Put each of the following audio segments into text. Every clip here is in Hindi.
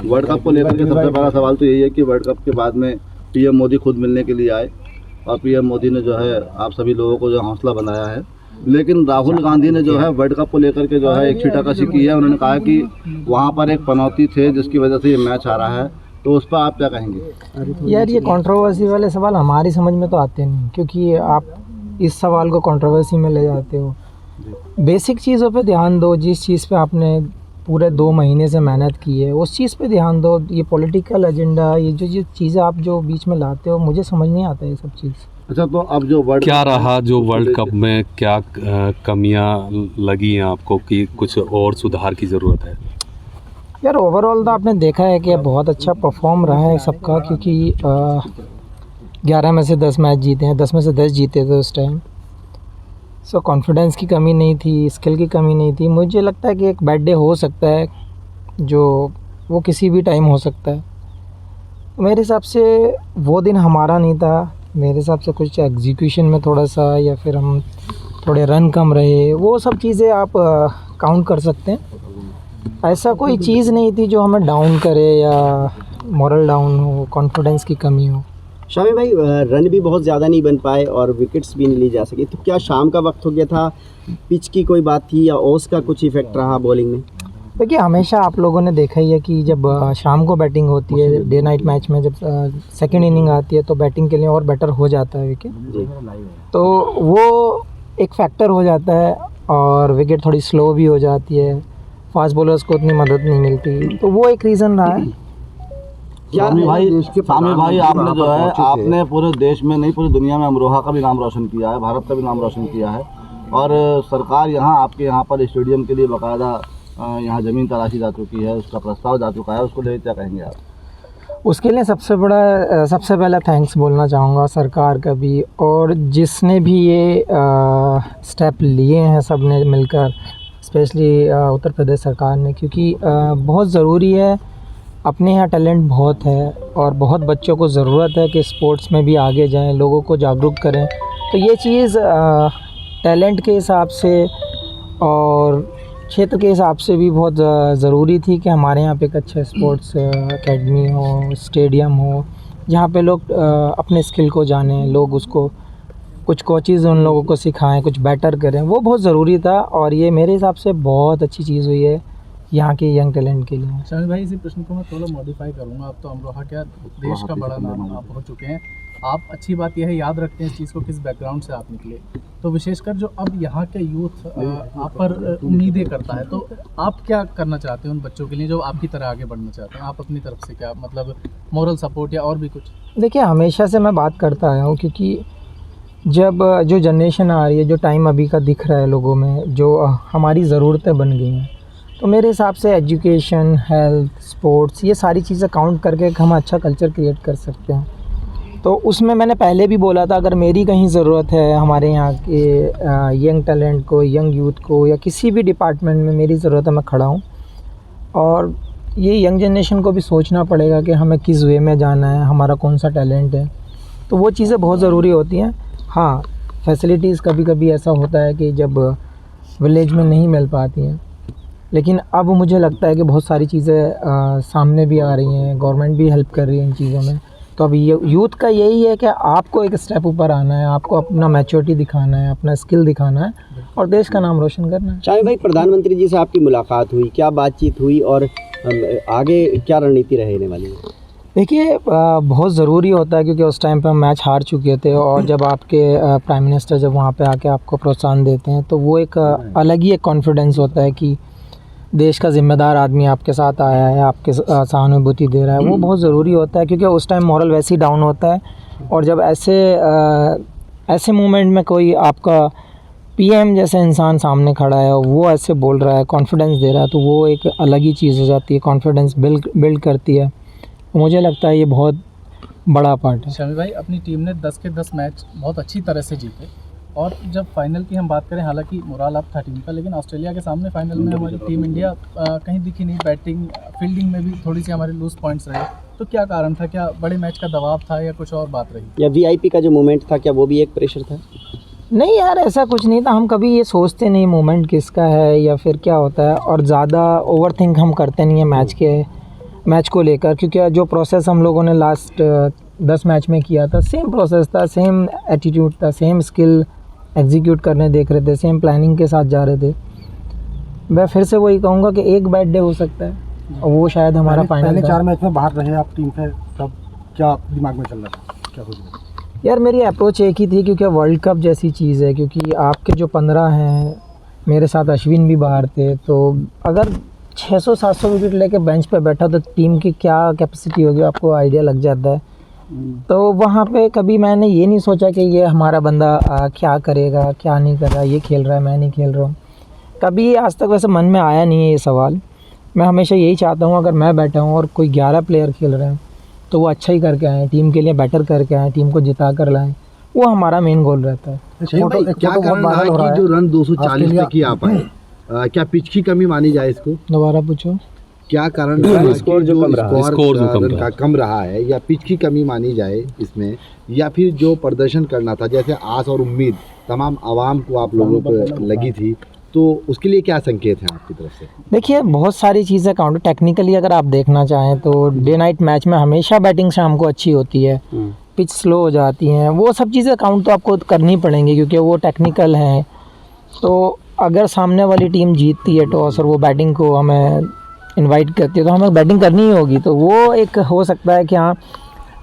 वर्ल्ड कप को लेकर के सबसे बड़ा सवाल तो यही है कि वर्ल्ड कप के बाद में पीएम मोदी खुद मिलने के लिए आए और पीएम मोदी ने जो है आप सभी लोगों को जो हौसला बनाया है, लेकिन राहुल गांधी ने जो है वर्ल्ड कप को लेकर के जो है एक छीटाकशी की है। उन्होंने कहा कि वहाँ पर एक पनौती थे जिसकी वजह से ये मैच हारा है, तो उस पर आप क्या कहेंगे? यार ये कंट्रोवर्सी वाले सवाल हमारी समझ में तो आते नहीं, क्योंकि आप इस सवाल को कंट्रोवर्सी में ले जाते हो। बेसिक चीज़ों पे ध्यान दो, जिस चीज़ पे आपने पूरे 2 महीने से मेहनत की है उस चीज़ पे ध्यान दो। ये पॉलिटिकल एजेंडा, ये जो चीज़ें आप जो बीच में लाते हो, मुझे समझ नहीं आता ये सब चीज़। अच्छा, तो अब जो क्या रहा जो वर्ल्ड कप में क्या कमियां लगी हैं आपको कि कुछ और सुधार की ज़रूरत है? यार ओवरऑल तो आपने देखा है कि बहुत अच्छा परफॉर्म रहा है सबका, क्योंकि 11 में से 10 मैच जीते हैं, 10 में से 10 जीते थे उस टाइम। सो कॉन्फिडेंस की कमी नहीं थी, स्किल की कमी नहीं थी। मुझे लगता है कि एक बैड डे हो सकता है, जो वो किसी भी टाइम हो सकता है। मेरे हिसाब से वो दिन हमारा नहीं था। मेरे हिसाब से कुछ एग्जीक्यूशन में थोड़ा सा, या फिर हम थोड़े रन कम रहे, वो सब चीज़ें आप काउंट कर सकते हैं। ऐसा कोई चीज़ नहीं थी जो हमें डाउन करे या मोरल डाउन हो, कॉन्फिडेंस की कमी हो। शामी भाई, रन भी बहुत ज़्यादा नहीं बन पाए और विकेट्स भी नहीं ली जा सकी, तो क्या शाम का वक्त हो गया था, पिच की कोई बात थी, या ओस का कुछ इफेक्ट रहा बॉलिंग में? देखिए, हमेशा आप लोगों ने देखा ही है कि जब शाम को बैटिंग होती है, डे नाइट मैच में जब सेकंड इनिंग आती है तो बैटिंग के लिए और बेटर हो जाता है विकेट, तो वो एक फैक्टर हो जाता है और विकेट थोड़ी स्लो भी हो जाती है, फास्ट बॉलर्स को उतनी मदद नहीं मिलती, तो वो एक रीज़न रहा है। सामी भाई आपने जो है आपने पूरे देश में नहीं पूरी दुनिया में अमरोहा का भी नाम रोशन किया है, भारत का भी नाम रोशन किया है, और सरकार यहाँ आपके यहाँ पर स्टेडियम के लिए बाकायदा यहाँ ज़मीन तलाशी जा चुकी है, उसका प्रस्ताव जा चुका है, उसको लेकर क्या कहेंगे आप? उसके लिए सबसे पहला थैंक्स बोलना चाहूँगा सरकार का भी, और जिसने भी ये स्टेप लिए हैं सब ने मिलकर, स्पेशली उत्तर प्रदेश सरकार ने, क्योंकि बहुत ज़रूरी है। अपने यहाँ टैलेंट बहुत है और बहुत बच्चों को ज़रूरत है कि स्पोर्ट्स में भी आगे जाएं, लोगों को जागरूक करें। तो ये चीज़ टैलेंट के हिसाब से और क्षेत्र के हिसाब से भी बहुत ज़रूरी थी कि हमारे यहाँ पे एक अच्छा स्पोर्ट्स एकेडमी हो, स्टेडियम हो, जहाँ पे लोग अपने स्किल को जानें, लोग उसको कुछ कोचेज़ उन लोगों को सिखाएं, कुछ बेटर करें। वो बहुत ज़रूरी था और ये मेरे हिसाब से बहुत अच्छी चीज़ हुई है यहाँ के यंग टैलेंट के लिए। शामिल भाई, इसी प्रश्न को मैं थोड़ा मॉडिफाई करूँगा। आप तो अमरोहा क्या देश का बड़ा नाम आप हो चुके हैं, आप अच्छी बात यह है याद रखते हैं इस चीज़ को, किस बैकग्राउंड से आप निकले, तो विशेषकर जो अब यहाँ के यूथ आप पर उम्मीदें करता है, तो आप क्या करना चाहते हैं उन बच्चों के लिए जो आपकी तरह आगे बढ़ना चाहते हैं? आप अपनी तरफ से क्या मतलब मॉरल सपोर्ट या और भी कुछ? देखिए, हमेशा से मैं बात करता आया हूँ, क्योंकि जब जो जनरेशन आ रही है, जो टाइम अभी का दिख रहा है लोगों में, जो हमारी ज़रूरतें बन गई हैं, तो मेरे हिसाब से एजुकेशन, हेल्थ, स्पोर्ट्स, ये सारी चीज़ें काउंट करके हम अच्छा कल्चर क्रिएट कर सकते हैं। तो उसमें मैंने पहले भी बोला था, अगर मेरी कहीं ज़रूरत है हमारे यहाँ के यंग टैलेंट को, यंग यूथ को, या किसी भी डिपार्टमेंट में मेरी ज़रूरत है, मैं खड़ा हूँ। और ये यंग जनरेशन को भी सोचना पड़ेगा कि हमें किस वे में जाना है, हमारा कौन सा टैलेंट है, तो वो चीज़ें बहुत ज़रूरी होती हैं। हाँ, फैसिलिटीज़ कभी कभी ऐसा होता है कि जब विलेज में नहीं मिल पाती हैं, लेकिन अब मुझे लगता है कि बहुत सारी चीज़ें सामने भी आ रही हैं, गवर्नमेंट भी हेल्प कर रही है इन चीज़ों में। तो अब यूथ का यही है कि आपको एक स्टेप ऊपर आना है, आपको अपना मैच्योरिटी दिखाना है, अपना स्किल दिखाना है और देश का नाम रोशन करना है। शामी भाई, प्रधानमंत्री जी से आपकी मुलाकात हुई, क्या बातचीत हुई और आगे क्या रणनीति रहने वाली है? देखिए, बहुत ज़रूरी होता है, क्योंकि उस टाइम पे हम मैच हार चुके थे, और जब आपके प्राइम मिनिस्टर जब वहाँ पे आके आपको प्रोत्साहन देते हैं, तो वो एक अलग ही एक कॉन्फिडेंस होता है कि देश का ज़िम्मेदार आदमी आपके साथ आया है, आपके सहानुभूति दे रहा है। वो बहुत ज़रूरी होता है, क्योंकि उस टाइम मॉरल वैसे ही डाउन होता है, और जब ऐसे मोमेंट में कोई आपका पीएम जैसा इंसान सामने खड़ा है, वो ऐसे बोल रहा है, कॉन्फिडेंस दे रहा है, तो वो एक अलग ही चीज़ हो जाती है, कॉन्फिडेंस बिल्ड करती है। मुझे लगता है ये बहुत बड़ा पार्ट है। शामी भाई, अपनी टीम ने 10 के 10 मैच बहुत अच्छी तरह से जीते, और जब फाइनल की हम बात करें, हालांकि मोराल अब था टीम का, लेकिन ऑस्ट्रेलिया के सामने फाइनल में हमारी टीम इंडिया कहीं दिखी नहीं। बैटिंग, फील्डिंग में भी थोड़ी सी हमारे लूज पॉइंट्स रहे, तो क्या कारण था? क्या बड़े मैच का दबाव था या कुछ और बात रही? या वीआईपी का जो मोमेंट था, क्या वो भी एक प्रेशर था? नहीं यार, ऐसा कुछ नहीं था। हम कभी ये सोचते नहीं मोमेंट किसका है या फिर क्या होता है, और ज़्यादा ओवर थिंक हम करते नहीं है मैच के मैच को लेकर, क्योंकि जो प्रोसेस हम लोगों ने लास्ट 10 मैच में किया था, सेम प्रोसेस था, सेम एटीट्यूड था, सेम स्किल एग्जीक्यूट करने देख रहे थे, सेम प्लानिंग के साथ जा रहे थे। मैं फिर से वही कहूँगा कि एक बैड डे हो सकता है और वो शायद हमारा फाइनल। पहले 4 मैच में बाहर रहे आप टीम से, तब क्या दिमाग में चल रहा था, क्या सोच रहे थे? यार मेरी अप्रोच एक ही थी, क्योंकि वर्ल्ड कप जैसी चीज़ है, क्योंकि आपके जो 15 हैं, मेरे साथ अश्विन भी बाहर थे, तो अगर 600-700 विकेट लेके बेंच पे बैठा तो टीम की क्या कैपेसिटी होगी आपको आइडिया लग जाता है। तो वहाँ पे कभी मैंने ये नहीं सोचा कि ये हमारा बंदा क्या करेगा, क्या नहीं कर रहा, ये खेल रहा है, मैं नहीं खेल रहा हूँ। कभी आज तक वैसे मन में आया नहीं है ये सवाल। मैं हमेशा यही चाहता हूँ, अगर मैं बैठा हूँ और कोई 11 प्लेयर खेल रहे हैं तो वो अच्छा ही करके आएँ, टीम के लिए बेटर करके आएँ, टीम को जिता कर लाएँ, वो हमारा मेन गोल रहता है। क्या कारण रहा कि जो रन 240 तक ही आ पाए? क्या पिच की कमी मानी जाए इसको? दोबारा पूछो। क्या कारण रहा स्कोर जो कम रहा है, या पिच की कमी मानी जाए इसमें, या फिर जो प्रदर्शन करना था, जैसे आस और उम्मीद तमाम आवाम को आप लोगों पर लगी थी, तो उसके लिए क्या संकेत हैं आपकी तरफ से? देखिए बहुत सारी चीज़ें काउंट, टेक्निकली अगर आप देखना चाहें तो डे नाइट मैच में हमेशा बैटिंग शाम को अच्छी होती है, पिच स्लो हो जाती हैं, वो सब चीज़ें काउंट तो आपको करनी पड़ेंगी क्योंकि वो टेक्निकल हैं। तो अगर सामने वाली टीम जीतती है टॉस और वो बैटिंग को हमें इनवाइट करती है तो हमें बैटिंग करनी ही होगी, तो वो एक हो सकता है कि हाँ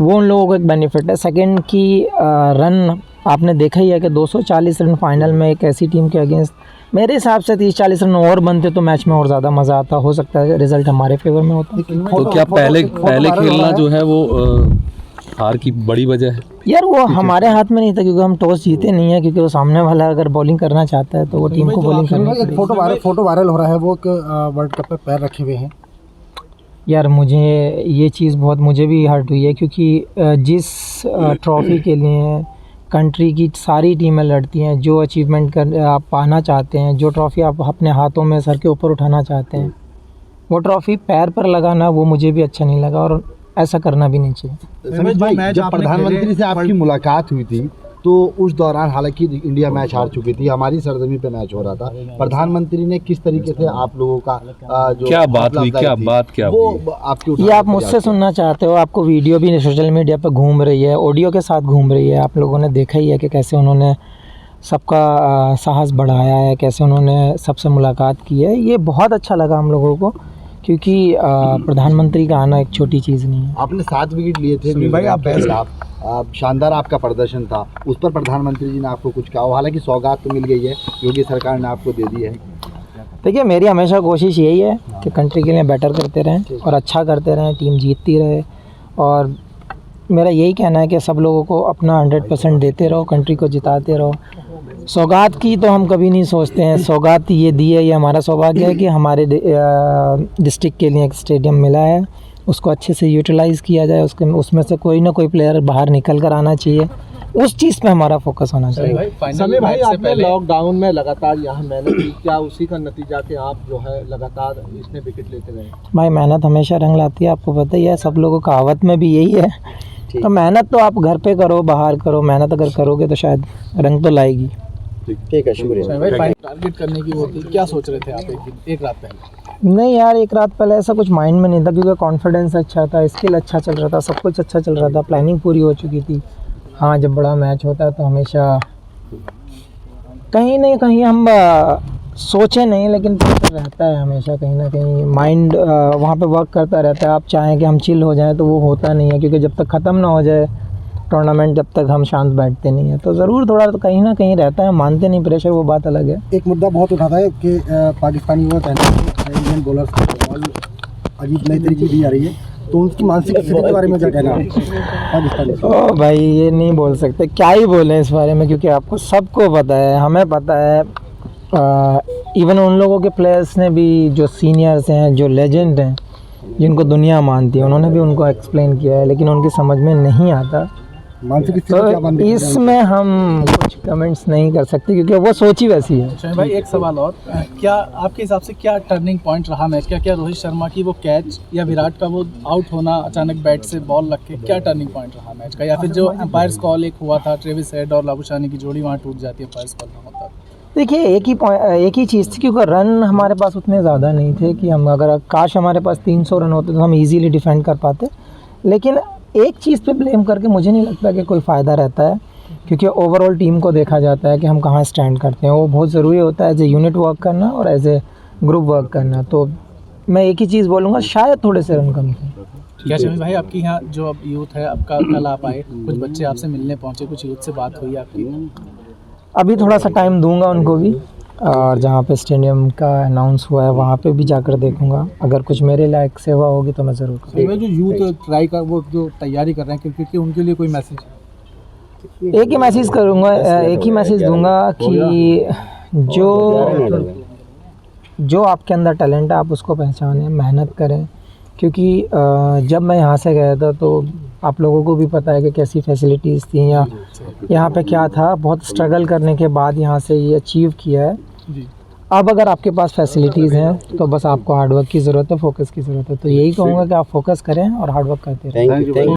वो उन लोगों को एक बेनिफिट है। सेकंड की रन आपने देखा ही है कि 240 रन फाइनल में एक ऐसी टीम के अगेंस्ट, मेरे हिसाब से 30-40 रन और बनते तो मैच में और ज़्यादा मज़ा आता, हो सकता है रिजल्ट हमारे फेवर में होता। तो क्या पहले खेलना जो है वो हार की बड़ी वजह है? यार वो हमारे हाथ में नहीं था क्योंकि हम टॉस जीते नहीं है, क्योंकि वो सामने वाला अगर बॉलिंग करना चाहता है तो वो टीम को बॉलिंग करनी पड़ेगी। एक फोटो वायरल हो रहा है, वो वर्ल्ड कप पे पैर रखे हुए हैं। यार मुझे ये चीज़ बहुत मुझे भी हर्ट हुई है, क्योंकि जिस ट्रॉफ़ी के लिए कंट्री की सारी टीमें लड़ती हैं, जो अचीवमेंट कर आप पाना चाहते हैं, जो ट्रॉफ़ी आप अपने हाथों में सर के ऊपर उठाना चाहते हैं, वो ट्रॉफ़ी पैर पर लगाना वो मुझे भी अच्छा नहीं लगा और ऐसा करना भी नहीं चाहिए। समीर भाई, जब प्रधानमंत्री से आपकी मुलाकात हुई थी तो उस दौरान हालांकि इंडिया मैच हार चुकी थी, हमारी सरजमी पे मैच हो रहा था, प्रधानमंत्री ने किस तरीके से आप लोगों का जो क्या बात हुई, वो आपके ये आप मुझसे सुनना चाहते हो? आपको वीडियो भी सोशल मीडिया पर घूम रही है, ऑडियो के साथ घूम रही है, आप लोगों ने देखा ही है कि कैसे उन्होंने सबका साहस बढ़ाया है, कैसे उन्होंने सबसे मुलाकात की है। ये बहुत अच्छा लगा हम लोगों को, क्योंकि प्रधानमंत्री का आना एक छोटी चीज़ नहीं है। आपने 7 विकेट लिए थे भाई, आप शानदार आपका प्रदर्शन था, उस पर प्रधानमंत्री जी ने आपको कुछ कहा? हालांकि सौगात तो मिल गई है, योगी सरकार ने आपको दे दी है। देखिए मेरी हमेशा कोशिश यही है कि कंट्री के लिए बेटर करते रहें और अच्छा करते रहें, टीम जीतती रहे, और मेरा यही कहना है कि सब लोगों को अपना 100% देते रहो, कंट्री को जिताते रहो। सौगात की तो हम कभी नहीं सोचते हैं, सौगात ये दी है, ये हमारा सौभाग्य है कि हमारे डिस्ट्रिक्ट के लिए एक स्टेडियम मिला है, उसको अच्छे से यूटिलाइज़ किया जाए, उसमें से कोई ना कोई प्लेयर बाहर निकल कर आना चाहिए, उस चीज़ पे हमारा फोकस होना चाहिए। समीर भाई, आपने लॉकडाउन में लगातार यहाँ मेहनत की, क्या उसी का नतीजा कि आप जो है लगातार इतने विकेट लेते रहे? भाई मेहनत हमेशा रंग लाती है, आपको पता ही है, सब लोगों का कहावत में भी यही है। तो मेहनत तो आप घर पे करो, बाहर करो, मेहनत अगर करोगे तो शायद रंग तो लाएगी। ठीक है, शुक्रिया। टारगेट करने की वो थी, क्या सोच रहे थे आप एक रात पहले? नहीं यार, एक रात पहले ऐसा कुछ माइंड में नहीं था, क्योंकि कॉन्फिडेंस अच्छा था, स्किल अच्छा चल रहा था, सब कुछ अच्छा चल रहा था, प्लानिंग पूरी हो चुकी थी। हाँ, जब बड़ा मैच होता है तो हमेशा कहीं ना कहीं हम सोचे नहीं, लेकिन प्रेशर रहता है हमेशा, कहीं ना कहीं माइंड वहाँ पे वर्क करता रहता है। आप चाहें कि हम चिल हो जाएं तो वो होता नहीं है, क्योंकि जब तक ख़त्म ना हो जाए टूर्नामेंट, जब तक हम शांत बैठते नहीं हैं, तो ज़रूर थोड़ा तो कहीं ना कहीं रहता है, मानते नहीं प्रेशर, वो बात अलग है। एक मुद्दा बहुत उठाता है कि पाकिस्तानी वो कहते हैं इंडियन बॉलर्स को बॉल अजीब नई तरीके दी जा रही है, तो उनकी मानसिक स्थिति के बारे में क्या कहना है पाकिस्तानी? ओ भाई, ये नहीं बोल सकते, क्या ही बोलें इस बारे में, क्योंकि आपको सबको पता है, हमें पता है, इवन उन लोगों के प्लेयर्स ने भी, जो सीनियर्स हैं, जो लेजेंड हैं, जिनको दुनिया मानती है, उन्होंने भी उनको एक्सप्लेन किया है, लेकिन उनकी समझ में नहीं आता। मानसिक स्थिति तो क्या बनती है? इसमें हम कुछ कमेंट्स नहीं कर सकते, क्योंकि वो सोच ही वैसी है। शमी भाई, एक सवाल और, क्या आपके हिसाब से क्या टर्निंग पॉइंट रहा मैच का? क्या रोहित शर्मा की वो कैच या विराट का वो आउट होना अचानक बैट से बॉल लग के, क्या टर्निंग पॉइंट रहा मैच का? या फिर जो एम्पायर्स कॉल एक हुआ था, ट्रेविस हेड और लाबुशानी की जोड़ी वहाँ टूट जाती है, एम्पायर्स कॉल में होता है, देखिए एक ही चीज़ थी, क्योंकि रन हमारे पास उतने ज़्यादा नहीं थे कि हम, अगर काश हमारे पास 300 रन होते तो हम इजीली डिफेंड कर पाते। लेकिन एक चीज़ पे ब्लेम करके मुझे नहीं लगता कि कोई फ़ायदा रहता है, क्योंकि ओवरऑल टीम को देखा जाता है कि हम कहाँ स्टैंड करते हैं। वो बहुत ज़रूरी होता है एज ए यूनिट वर्क करना और एज ए ग्रुप वर्क करना। तो मैं एक ही चीज़ बोलूँगा, शायद थोड़े से रन कम थे। क्या शमी भाई, आपकी यहाँ जो अब यूथ है, आपका कल आप आए, कुछ बच्चे आपसे मिलने पहुँचे, कुछ यूथ से बात हुई आपकी? अभी थोड़ा सा टाइम दूंगा उनको भी, और जहाँ पे स्टेडियम का अनाउंस हुआ है वहाँ पे भी जाकर देखूंगा। अगर कुछ मेरे लायक सेवा होगी तो मैं ज़रूर करूँगा। जो यूथ ट्राई कर, वो जो तैयारी कर रहे हैं क्रिकेट की, उनके लिए कोई मैसेज? एक ही मैसेज करूँगा, एक ही मैसेज दूंगा कि जो आपके अंदर टैलेंट है आप उसको पहचानें, मेहनत करें। क्योंकि जब मैं यहाँ से गया था तो आप लोगों को भी पता है कि कैसी फैसिलिटीज़ थी या यहाँ पे क्या था। बहुत स्ट्रगल करने के बाद यहाँ से ये अचीव किया है। अब अगर आपके पास फैसिलिटीज़ हैं तो बस आपको हार्डवर्क की ज़रूरत है, फोकस की ज़रूरत है। तो यही कहूँगा कि आप फोकस करें और हार्डवर्क करते रहें। Thank you.